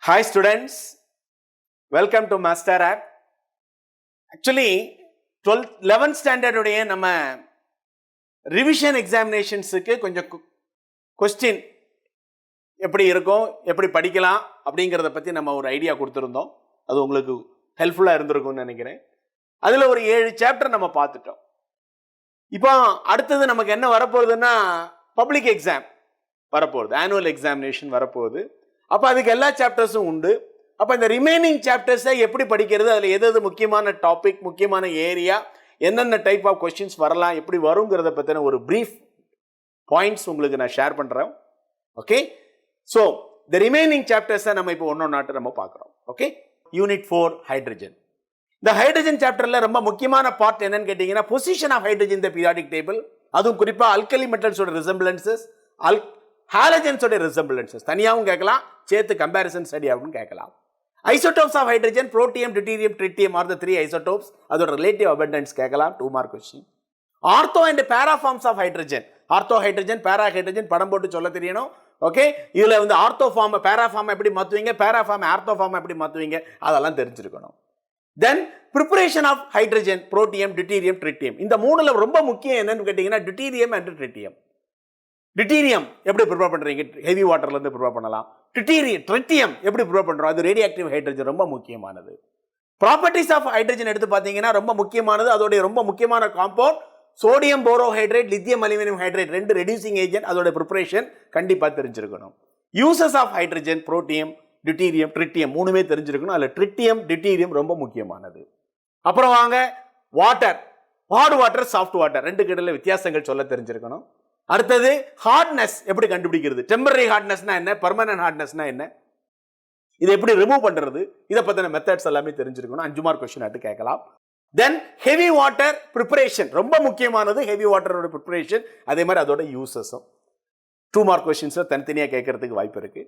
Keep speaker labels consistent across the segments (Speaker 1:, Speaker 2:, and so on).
Speaker 1: Hi students, welcome to MAAZTER app. Actually 11th standard உடைய நம்ம revision எக்ஸாமினேஷன்ஸுக்கு கொஞ்சம் question எப்படி இருக்கும், எப்படி படிக்கலாம் அப்படிங்கிறத பற்றி நம்ம ஒரு ஐடியா கொடுத்துருந்தோம். அது உங்களுக்கு ஹெல்ப்ஃபுல்லாக இருந்திருக்கும்னு நினைக்கிறேன். அதில் ஒரு 7 சாப்டர் நம்ம பார்த்துட்டோம். இப்போ அடுத்தது நமக்கு என்ன வரப்போகுதுன்னா பப்ளிக் எக்ஸாம் வரப்போகுது, ஆனுவல் எக்ஸாமினேஷன் வரப்போகுது. அப்போ அதுக்கு எல்லா சாப்டர்ஸும் உண்டு. அப்போ இந்த ரிமைனிங் சாப்டர்ஸை எப்படி படிக்கிறது, அதில் எது முக்கியமான டாபிக், முக்கியமான ஏரியா, என்னென்ன டைப் ஆஃப் கொஸ்டின்ஸ் வரலாம், எப்படி வருங்கிறத பற்றின ஒரு பிரீஃப் பாயிண்ட்ஸ் உங்களுக்கு நான் ஷேர் பண்ணுறேன். ஓகே, ஸோ இந்த ரிமைனிங் சாப்டர்ஸை நம்ம இப்போ ஒன்னொன்னாட்டு நம்ம பார்க்குறோம். Okay, unit 4 hydrogen. இந்த ஹைட்ரஜன் சாப்டரில் ரொம்ப முக்கியமான பார்ட் என்னன்னு கேட்டிங்கன்னா பொசிஷன் ஆஃப் ஹைட்ரஜன் இந்த பீரியாடிக் டேபிள், அதுவும் குறிப்பாக அல்கலி மெட்டல்ஸோட ரிசம்பிளன்சஸ், ஹாலஜன்ஸோட ரிசம்பிளன்சஸ் தனியாகவும் கேட்கலாம், சேர்த்து கம்பேரிசன் ஸ்டடி ஆகும் கேட்கலாம். Isotopes of hydrogen, protium, deuterium, tritium are the 3 isotopes, அதோட ரிலேட்டிவ் அபண்டன்ஸ் கேட்கலாம், 2 mark question. Ortho and para forms of hydrogen, ortho hydrogen, para hydrogen படம் போட்டு சொல்ல தெரியணும். ஓகே, இதில் வந்து ஆர்த்தோ ஃபார்ம், பேரா ஃபார்ம் எப்படி மாற்றுவீங்க, பேரா ஃபார்ம் ஆர்த்தோ ஃபார்ம் எப்படி மாற்றுவீங்க, அதெல்லாம் தெரிஞ்சிருக்கணும். Then preparation of hydrogen, protium, deuterium, tritium. இந்த மூணுல ரொம்ப முக்கியம் என்னன்னு கேட்டீங்கன்னா டியூட்டீரியம் அண்ட் ட்ரிட்டியம். டியூட்டீரியம் எப்படி ப்ரிப்பேர் பண்றீங்க, ஹெவி வாட்டர்ல இருந்து ப்ரிப்பேர் பண்ணலாம். ட்ரிட்டியம் எப்படி ப்ரிப்பேர் பண்றோம், அது ரேடியோ ஆக்டிவ் ஹைட்ரஜன், ரொம்ப முக்கியமானது. ப்ராப்பர்ட்டிஸ் ஆஃப் ஹைட்ரஜன் எடுத்து பார்த்தீங்கன்னா ரொம்ப முக்கியமானது, அதோடைய ரொம்ப முக்கியமான compound sodium borohydrate, lithium aluminium hydrate, 2 reducing agent, அதோட ப்ரிப்பரேஷன் கண்டிப்பா தெரிஞ்சிருக்கணும். Uses of hydrogen, protium, deuterium, tritium மூணுமே தெரிஞ்சிருக்கணும். அதில் ட்ரிட்டியம், டியூட்டீரியம் ரொம்ப முக்கியமானது. அப்புறம் வாங்க water, hard water, soft water, 2 கிட்ட வித்தியாசங்கள் சொல்ல தெரிஞ்சிருக்கணும். அடுத்தது ஹார்ட்னஸ் எப்படி கண்டுபிடிக்கிறது, டெம்பரரி ஹார்ட்னஸ்னா என்ன, பெர்மனன்ட் ஹார்ட்னஸ்னா என்ன, இதை எப்படி ரிமூவ் பண்றது, இதை பத்தின மெத்தட்ஸ் எல்லாமே தெரிஞ்சிருக்கணும். 5 மார்க் கொஸ்டின் ஆட்டு கேட்கலாம். தென் ஹெவி வாட்டர் ப்ரிப்பரேஷன் ரொம்ப முக்கியமானது, ஹெவி வாட்டரோட ப்ரிப்பரேஷன், அதே மாதிரி அதோட யூசஸும் 2 மார்க் கொஸ்டின்ஸ்ல தனித்தனியா கேட்கறதுக்கு வாய்ப்பு இருக்கு.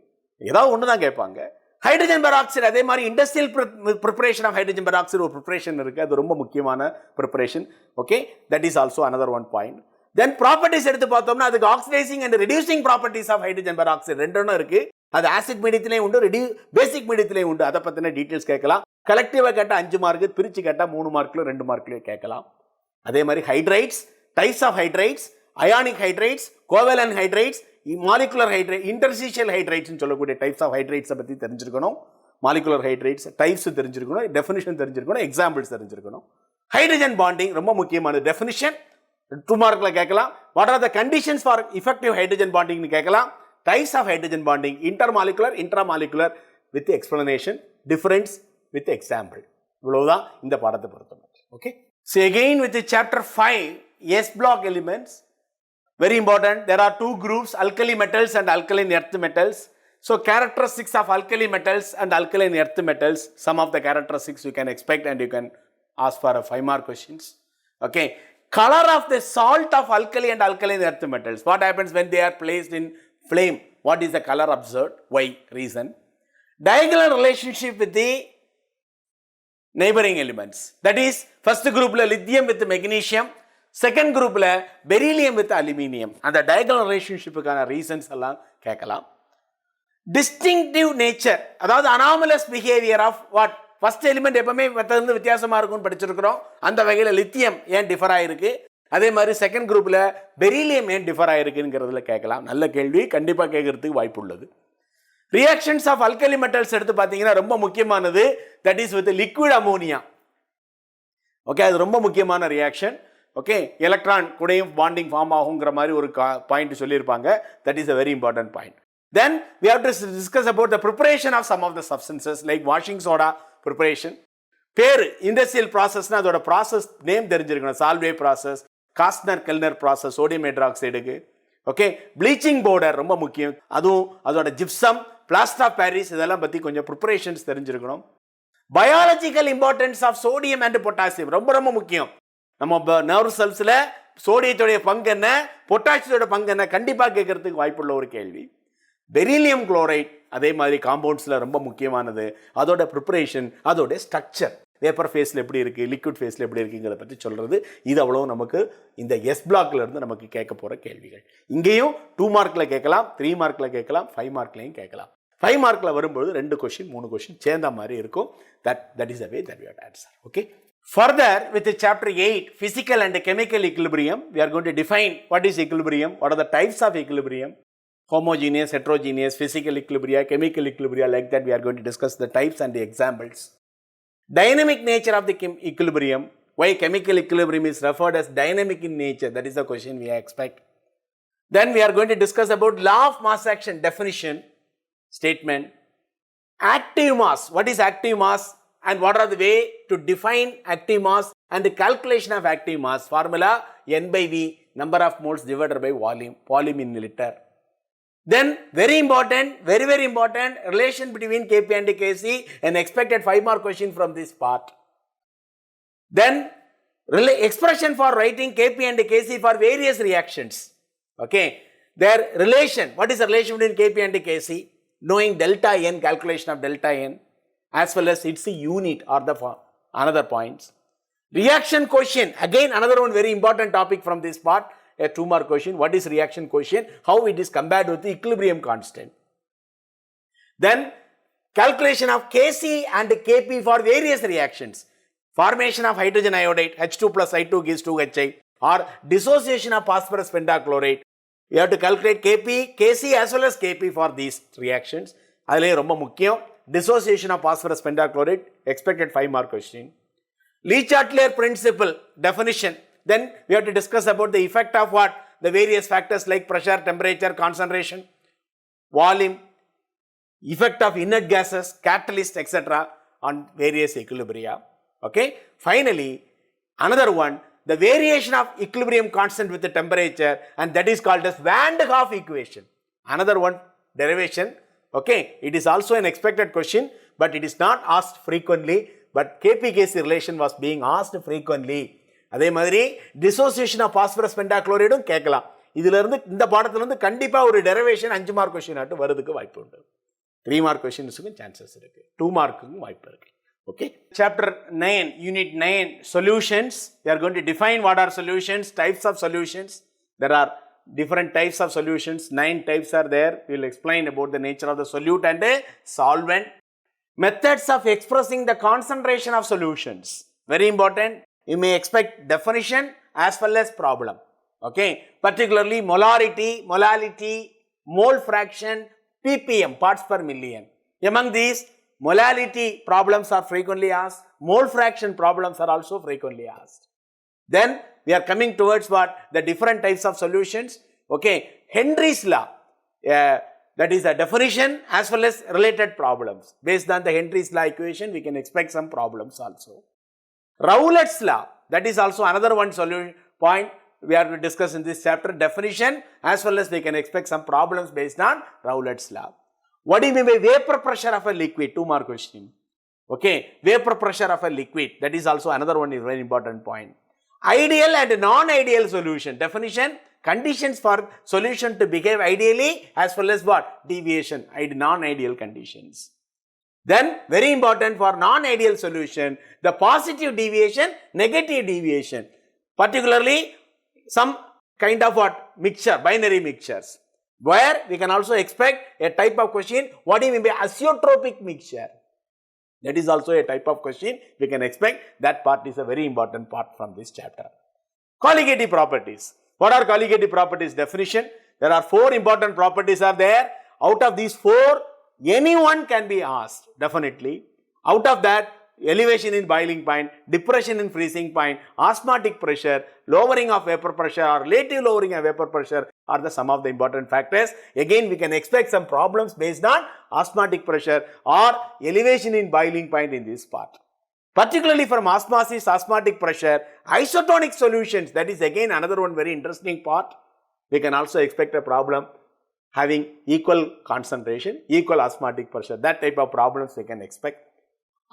Speaker 1: ஏதாவது ஒன்று தான் கேட்பாங்க. ஹைட்ரஜன் பெராக்சைடு, அதே மாதிரி industrial preparation of hydrogen peroxide ஒரு ப்ரிப்பரேஷன் இருக்கு, அது ரொம்ப முக்கியமான preparation. Okay, that is also another one point. Then properties எடுத்து பார்த்தோம்னா அதுக்கு oxidizing and reducing properties of hydrogen peroxide 2 இருக்கு. அது ஆசிட் மீடியத்திலேயும் உண்டு, பேசிக் மீடியத்திலேயும் உண்டு. அதை பத்தின டீடைல்ஸ் கேட்கலாம். கலெக்டிவா கேட்டா 5 மார்க், பிரிச்சு கேட்டா 3 மார்க்ல 2 மார்க்லயோ கேட்கலாம். அதே மாதிரி hydrides, types of hydrides, ionic hydrides, covalent hydrides, molecular hydride, interstitial hydrides சொல்லக்கூடிய டைப்ஸ் ஆஃப் ஹைட்ரைட்ஸ் பத்தி தெரிஞ்சிருக்கணும். மாலிகுலர் ஹைட்ரைட்ஸ் டைப்ஸ் தெரிஞ்சிருக்கணும், டெஃபினிஷன் தெரிஞ்சிருக்கணும், எக்ஸாம்பிள்ஸ் தெரிஞ்சிருக்கணும். ஹைட்ரஜன் பாண்டிங் ரொம்ப முக்கியமான டெஃபினிஷன் 2 மார்க்ல கேட்கலாம். What are the conditions for effective hydrogen bonding கேட்கலாம். Types of hydrogen bonding, intermolecular, intramolecular with explanation, difference with example. இவ்வளவுதான் இந்த பாடத்தை பொறுத்தவரை. Okay, so again with the chapter 5 S block elements, very important. There are 2 groups, alkali metals and alkaline earth metals. So characteristics of alkali metals and alkaline earth metals, some of the characteristics you can expect and you can ask for a 5 mark questions. Okay, color of the salt of alkali and alkaline earth metals, what happens when they are placed in flame, what is the color observed, why, reason. Diagonal relationship with the neighboring elements, that is first group la lithium with magnesium, second group la beryllium with aluminium. And the diagonal relationship கான reasons எல்லாம் கேட்கலாம். Distinctive nature, அதாவது anomalous behavior of what, first element எப்பவுமே மற்றது வித்தியாசமா இருக்கும்னு படிச்சிருக்கிறோம். அந்த வகையில் லித்தியம் ஏன் டிஃபர் ஆயிருக்கு, அதே மாதிரி செகண்ட் குரூப்ல பெரிலியம் ஏன் டிஃபர் ஆயிருக்குங்கிறதுல கேட்கலாம். நல்ல கேள்வி, கண்டிப்பா கேட்கறதுக்கு வாய்ப்பு உள்ளது. ரியாக்ஷன்ஸ் ஆஃப் அல்கலி மெட்டல்ஸ் எடுத்து பார்த்தீங்கன்னா ரொம்ப முக்கியமானது, that is with liquid ammonia. Okay, அது ரொம்ப முக்கியமான ரியாக்ஷன். ஓகே, எலக்ட்ரான் கூடயும் பாண்டிங் ஃபார்ம் ஆகுங்கிற மாதிரி ஒரு பாயிண்ட் சொல்லியிருப்பாங்க. That is a very important point. Then we have to discuss about the preparation of some of the substances like washing soda preparation. பேரு industrial ப்ராசஸ்னா அதோட ப்ராசஸ் நேம் தெரிஞ்சிருக்கணும். Solvay process, Castner Kellner process sodium ஹைட்ராக்சைடுக்கு. Okay, bleaching powder ரொம்ப முக்கியம், அதுவும் அதோட gypsum, plaster of Paris, இதெல்லாம் பத்தி கொஞ்சம் ப்ரிப்பரேஷன்ஸ் தெரிஞ்சிருக்கணும். Biological importance of sodium and potassium ரொம்ப ரொம்ப முக்கியம். நம்ம நர்வ் செல்ஸ்ல சோடியத்தோடைய பங்கு என்ன, பொட்டாசியத்தோட பங்கு என்ன, கண்டிப்பா கேட்கறதுக்கு வாய்ப்புள்ள ஒரு கேள்வி. பெரிலியம் குளோரைட் அதே மாதிரி காம்பவுண்ட்ஸ்ல ரொம்ப முக்கியமானது, அதோட ப்ரிப்பரேஷன், அதோட ஸ்ட்ரக்சர், வேப்பர் ஃபேஸ்ல எப்படி இருக்கு, லிக்விட் ஃபேஸ்ல எப்படி இருக்குங்கிறத பற்றி சொல்றது. இது அவ்வளவு நமக்கு இந்த எஸ் பிளாக்ல இருந்து நமக்கு கேட்க போற கேள்விகள். இங்கேயும் 2 மார்க்ல கேட்கலாம், 3 மார்க்ல கேட்கலாம், 5 மார்க்லையும் கேட்கலாம். 5 மார்க்ல வரும்போது 2 கொஸ்டின் 3 கொஸ்டின் சேர்ந்த மாதிரி இருக்கும். That is the way that we have to answer. Okay. Further, with chapter 8, physical and chemical equilibrium, we are going to define what is equilibrium, what are the types of equilibrium, homogeneous, heterogeneous, physical equilibria, chemical equilibria, like that we are going to discuss the types and the examples. Dynamic nature of the equilibrium, why chemical equilibrium is referred as dynamic in nature, that is the question we expect. Then we are going to discuss about law of mass action, definition, statement, active mass, what is active mass and what are the way to define active mass and the calculation of active mass, formula N by V, number of moles divided by volume in liter. Then very important, very important, relation between Kp and Kc, an expected 5 mark question from this part. Then expression for writing Kp and Kc for various reactions. Okay, their relation, what is the relation between Kp and Kc? Knowing delta n, calculation of delta n, as well as its unit or the another points. Reaction quotient, again another one very important topic from this part, a 2 mark question. What is reaction quotient? How it is compared with the equilibrium constant. Then calculation of Kc and Kp for various reactions. Formation of hydrogen iodide, H2 plus I2 gives 2Hi, or dissociation of phosphorus pentachloride. You have to calculate Kp, Kc as well as Kp for these reactions. அதிலே ரொம்ப முக்கியம் dissociation of phosphorus pentachloride, expected 5 mark question. Le-Chatelier principle, definition. Then we have to discuss about the effect of what? The various factors like pressure, temperature, concentration, volume, effect of inert gases, catalyst, etc. on various equilibria. Okay. Finally, another one, the variation of equilibrium constant with the temperature, and that is called as Van de Graaff equation. Another one derivation. Okay, it is also an expected question, but it is not asked frequently, but Kp-Kc relation was being asked frequently. அதே மாதிரி dissociation of phosphorus pentachloride கேட்கலாம். இதுல இருந்து இந்த பாடத்துல இருந்து கண்டிப்பா ஒரு டெரிவேஷன் 5 மார்க் क्वेश्चन ஆட்டு வரதுக்கு வாய்ப்பு உண்டு. 3 மார்க் क्वेश्चनஸ்க்கு சான்சஸ் இருக்கு. 2 மார்க்குக்கும் வாய்ப்பு இருக்கு. Okay. Chapter 9, Unit 9, Solutions. We are going to define what are solutions, types of solutions. There are different types of solutions. 9 types are there. We will explain about the nature of the solute and a solvent. Methods of expressing the concentration of solutions. Very important. You may expect definition as well as problem. Okay. Particularly molarity, molality, mole fraction, ppm, parts per million. Among these, molality problems are frequently asked. Mole fraction problems are also frequently asked. Then we are coming towards what? The different types of solutions. Okay. Henry's law, that is the definition as well as related problems. Based on the Henry's law equation, we can expect some problems also. Rowlett's law, that is also another one solution point we are to discuss in this chapter. Definition as well as we can expect some problems based on Rowlett's law. What do you mean by vapor pressure of a liquid? 2 mark question. Okay, vapor pressure of a liquid, that is also another one is very important point. Ideal and non-ideal solution. Definition, conditions for solution to behave ideally as well as what? Deviation, non-ideal conditions. Then very important for non-ideal solution, the positive deviation, negative deviation. Particularly some kind of what? Mixture, binary mixtures. Where we can also expect a type of question, what do you mean by azeotropic mixture? That is also a type of question we can expect. That part is a very important part from this chapter. Colligative properties. What are colligative properties? Definition. There are 4 important properties are there. Out of these 4, anyone can be asked, definitely. Out of that, elevation in boiling point, depression in freezing point, osmotic pressure, lowering of vapor pressure or relative lowering of vapor pressure are the some of the important factors. Again, we can expect some problems based on osmotic pressure or elevation in boiling point in this part. Particularly from osmosis, osmotic pressure, isotonic solutions, that is again another one very interesting part. We can also expect a problem having equal concentration, equal osmotic pressure. That type of problems we can expect.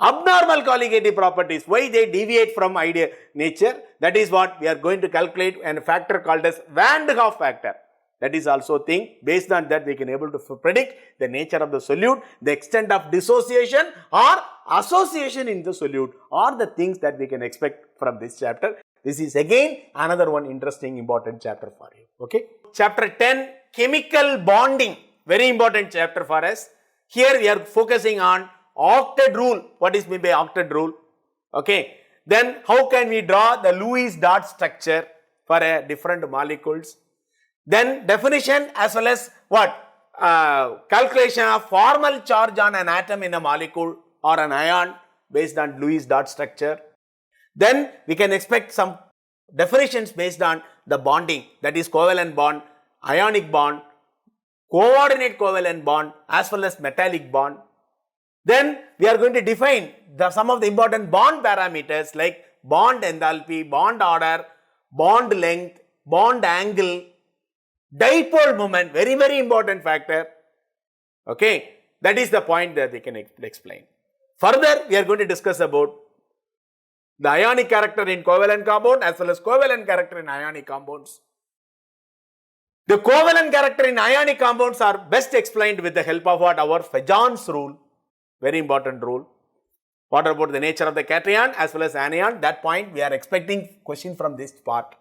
Speaker 1: Abnormal colligative properties, why they deviate from ideal nature, that is what we are going to calculate, and a factor called as Van de Graaff factor. That is also a thing. Based on that, we can able to predict the nature of the solute, the extent of dissociation or association in the solute, or the things that we can expect from this chapter. This is again another one interesting important chapter for you. Okay. Chapter 10, chemical bonding, very important chapter for us. Here we are focusing on octet rule. What is meant by octet rule? Okay. Then how can we draw the Lewis dot structure for a different molecules? Then definition as well as what? Calculation of formal charge on an atom in a molecule or an ion based on Lewis dot structure. Then we can expect some definitions based on the bonding, that is covalent bond, ionic bond, coordinate covalent bond as well as metallic bond. Then we are going to define some of the important bond parameters like bond enthalpy, bond order, bond length, bond angle, dipole moment, very, very important factor. Okay, that is the point that we can explain. Further, we are going to discuss about the ionic character in covalent compound as well as covalent character in ionic compounds. The covalent character in ionic compounds are best explained with the help of what? Our Fajon's rule, very important rule. What about the nature of the cation as well as anion? That point we are expecting question from this part.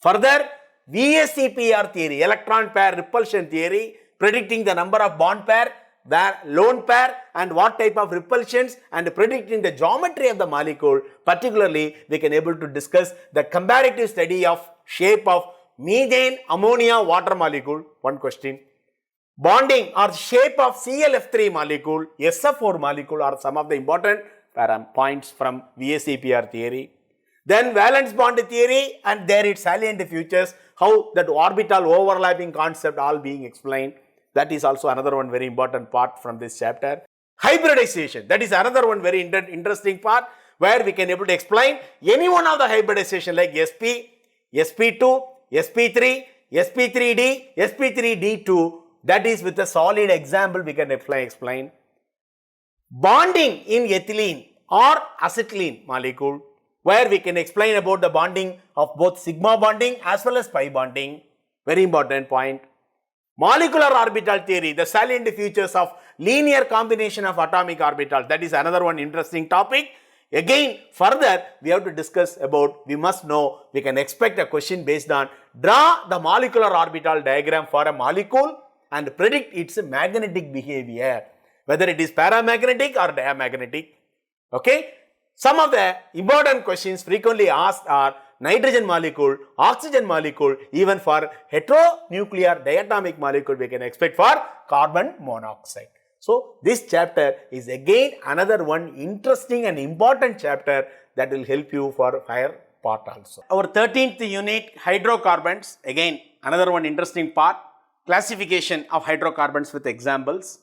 Speaker 1: Further, VSEPR theory, electron pair repulsion theory, predicting the number of bond pair, the lone pair and what type of repulsions and predicting the geometry of the molecule. Particularly, we can able to discuss the comparative study of shape of methane, ammonia, water molecule. One question. Bonding or shape of ClF3 molecule, SF4 molecule are some of the important points from VSEPR theory. Then valence bond theory and there its salient features, how that orbital overlapping concept all being explained. That is also another one very important part from this chapter. Hybridization, that is another one very interesting part where we can able to explain any one of the hybridization like SP, SP2, SP3, SP3D, SP3D2. That is with a solid example we can explain. Bonding in ethylene or acetylene molecule, where we can explain about the bonding of both sigma bonding as well as pi bonding. Very important point. Molecular orbital theory, the salient features of linear combination of atomic orbitals. That is another one interesting topic. Again, further we have to discuss about, we must know, we can expect a question based on draw the molecular orbital diagram for a molecule and predict its magnetic behavior, whether it is paramagnetic or diamagnetic. Okay. Some of the important questions frequently asked are nitrogen molecule, oxygen molecule, even for heteronuclear diatomic molecule we can expect for carbon monoxide. So, this chapter is again another one interesting and important chapter that will help you for higher part also. Our 13th unit, hydrocarbons, again another one interesting part, classification of hydrocarbons with examples.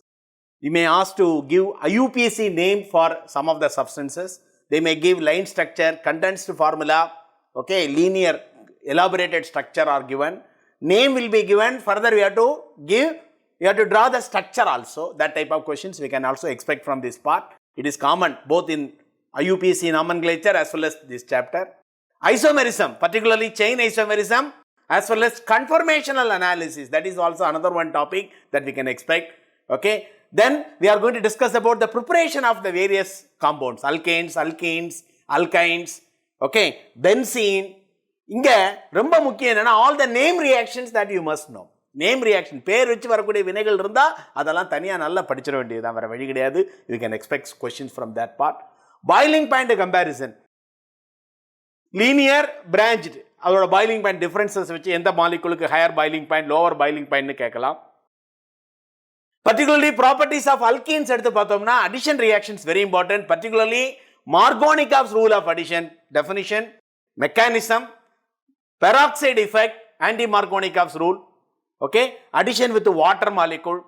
Speaker 1: You may ask to give IUPAC name for some of the substances. They may give line structure, condensed formula, okay, linear elaborated structure are given. Name will be given, further we have to give, we have to draw the structure also. That type of questions we can also expect from this part. It is common both in IUPAC nomenclature as well as this chapter. Isomerism, particularly chain isomerism as well as conformational analysis, that is also another one topic that we can expect. Okay. Then we are going to discuss about the preparation of the various compounds, alkanes, alkenes, alkynes, okay, benzene. Inga romba mukkiyam enna all the name reactions that you must know. Name reaction, பேர் வெச்சு வரக்கூடிய வினைகள் இருந்தா அதெல்லாம் தனியா நல்லா படிச்சிர வேண்டியதுதான், வேற வழி கிடையாது. You can expect questions from that part. Boiling point comparison. Linear branched, அதோட boiling point differences வெச்சு எந்த மாலிகுலுக்கு higher boiling point, lower boiling point னு கேட்கலாம். Particularly properties of alkenes எடுத்து பார்த்தோம்னா addition reactions very important, particularly Markovnikov's rule of addition, definition, mechanism, peroxide effect, anti-Markovnikov's rule, okay, addition with the water molecule,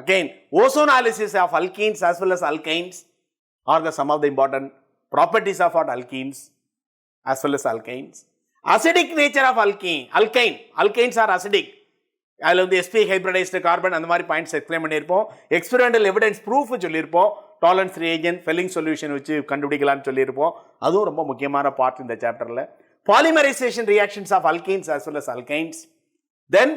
Speaker 1: again ozonolysis of alkenes as well as alkynes are the some of the important properties of what alkenes as well as alkynes. Acidic nature of alkyne, alkynes are acidic. அதில் வந்து sp hybridized carbon அந்த மாதிரி points explain பண்ணியிருப்போம். Experimental evidence proof சொல்லியிருப்போம். Tollens reagent, Fehling solution வச்சு கண்டுபிடிக்கலாம்னு சொல்லியிருப்போம். அதுவும் ரொம்ப முக்கியமான பார்ட் இந்த சாப்டரில். Polymerization reactions of alkenes as well as alkynes. Then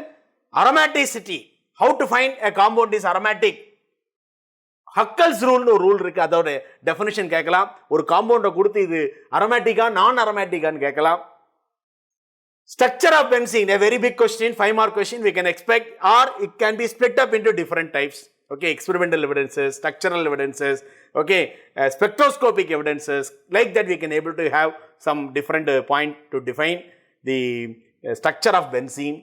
Speaker 1: aromaticity, how to find a compound is aromatic. Huckel's ரூல்னு ஒரு ரூல் இருக்கு, அதோட டெஃபினிஷன் கேட்கலாம். ஒரு காம்பவுண்டை கொடுத்து இது அரோமேட்டிக்கா நான் அரோமேட்டிக்கான்னு கேட்கலாம். Structure of benzene, a very big question, 5 mark question we can expect, or it can be split up into different types. okay, experimental evidences, structural evidences, okay, spectroscopic evidences. Like that we can able to have some different point to define the structure of benzene.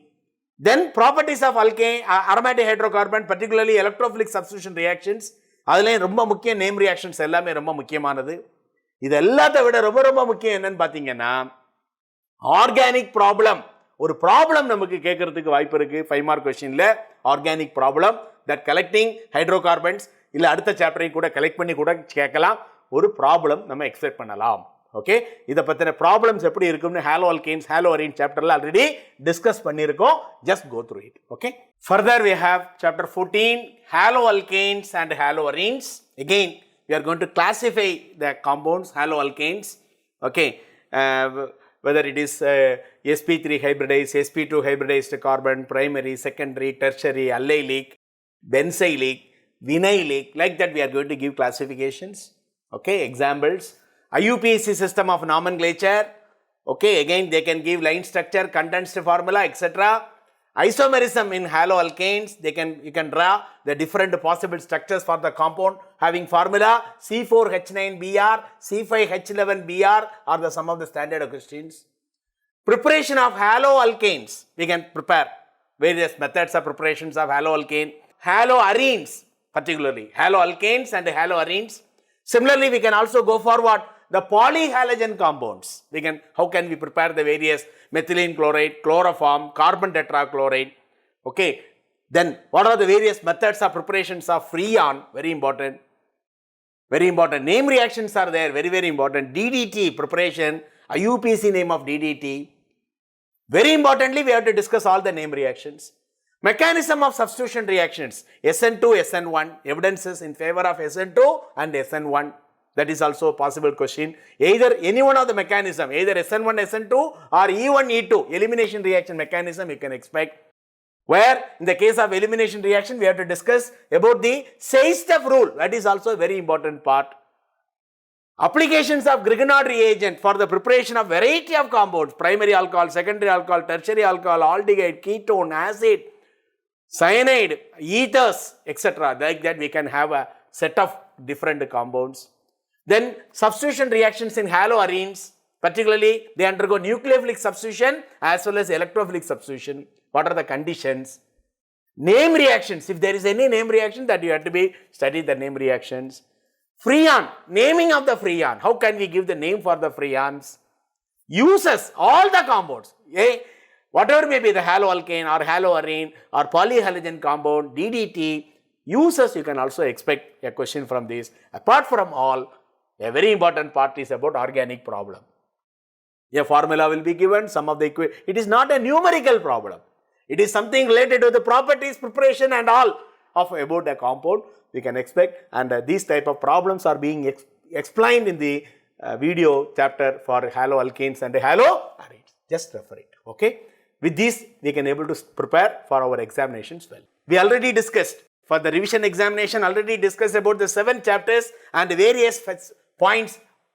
Speaker 1: Then properties of alkane, aromatic hydrocarbon, particularly electrophilic substitution reactions. அதுலேயும் ரொம்ப முக்கிய name reactions எல்லாமே ரொம்ப முக்கியமானது. இது எல்லாத்தை விட ரொம்ப ரொம்ப முக்கியம் என்னன்னு பார்த்தீங்கன்னா ஆர்கானிக் ப்ராப்ளம். ஒரு ப்ராப்ளம் நமக்கு கேட்கறதுக்கு வாய்ப்பு இருக்கு 5 மார்க் கொஸ்டின்ல. Organic problem that collecting hydrocarbons, இல்ல அடுத்த சாப்டரையும் கூட கலெக்ட் பண்ணி கூட கேட்கலாம். ஒரு ப்ராப்ளம் நம்ம எக்ஸ்பெக்ட் பண்ணலாம். ஓகே, இத பத்தின ப்ராப்ளம்ஸ் எப்படி இருக்கும்னு ஹாலோ அல்கேன்ஸ் ஹாலோ அரீன்ஸ் சாப்டர்ல ஆல்ரெடி டிஸ்கஸ் பண்ணியிருக்கோம். Just go through it. Okay, further we have chapter 14 halo alkanes and halo arenes. Again we are going to classify the compounds halo alkanes. Okay, whether it is sp3 hybridized, sp2 hybridized carbon, primary, secondary, tertiary, allylic, benzylic, vinylic, like that we are going to give classifications. Okay, examples. IUPAC system of nomenclature. Okay, again they can give line structure, condensed formula, etc. Isomerism in halo alkanes, you can draw the different possible structures for the compound having formula C4H9Br, C5H11Br are the some of the standard questions. Preparation of halo alkanes, we can prepare various methods of preparations of halo alkane. Halo arenes, particularly halo alkanes and halo arenes. Similarly, we can also go forward the polyhalogen compounds. How can we prepare the various methylene chloride, chloroform, carbon tetrachloride? Okay, then what are the various methods of preparations of freon? Very important. Very important. Name reactions are there. Very, very important. DDT preparation, IUPAC name of DDT. Very importantly, we have to discuss all the name reactions. Mechanism of substitution reactions, SN2, SN1, evidences in favor of SN2 and SN1. That is also a possible question. Either any one of the mechanism, either SN1, SN2 or E1, E2, elimination reaction mechanism you can expect. Where in the case of elimination reaction, we have to discuss about the Say-Stuff rule. That is also a very important part. Applications of Grignard reagent for the preparation of variety of compounds, primary alcohol, secondary alcohol, tertiary alcohol, aldehyde, ketone, acid, cyanide, ethers, etc. Like that we can have a set of different compounds. Then substitution reactions in haloarenes, particularly they undergo nucleophilic substitution as well as electrophilic substitution. What are the conditions? Name reactions, if there is any name reaction that you have to be study the name reactions. Freon, naming of the freon, how can we give the name for the freons? Uses, all the compounds, whatever may be the haloalkane or haloarene or polyhalogen compound, DDT, uses you can also expect a question from this. Apart from all, a very important part is about organic problem. A formula will be given, some of the it is not a numerical problem. It is something related to the properties, preparation and all of about a compound we can expect, and these type of problems are being explained in the video chapter for haloalkanes and haloarenes. Just refer it. Okay. With this we can able to prepare for our examinations well. We already discussed for the revision examination, already discussed about the 7 chapters and various points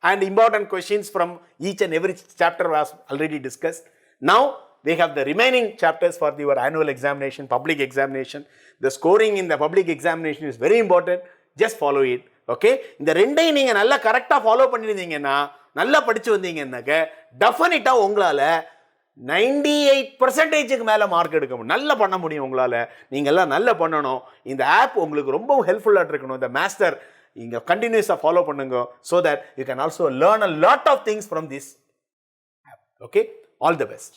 Speaker 1: and important questions from each and every chapter was already discussed. Now we have the remaining chapters for your annual examination, public examination. The scoring in the public examination is very important. Just follow it. Okay, இந்த ரெண்டையும் நீங்க நல்லா கரெக்ட்டா follow பண்ணிருந்தீங்கன்னா, நல்லா படிச்சு வந்தீங்கன்னாக்க டெஃபினட்டா உங்களால 98% மேல மார்க் எடுக்க முடியும். நல்லா பண்ண முடியும் உங்களால. நீங்க எல்லாம் நல்லா பண்ணணும். இந்த ஆப் உங்களுக்கு ரொம்ப ஹெல்ப்ஃபுல்லா இருக்கணும். இந்த மாஸ்டர் நீங்க கண்டினியூஸா ஃபாலோ பண்ணுங்க, so that you can also learn a lot of things from this app. Okay, all the best.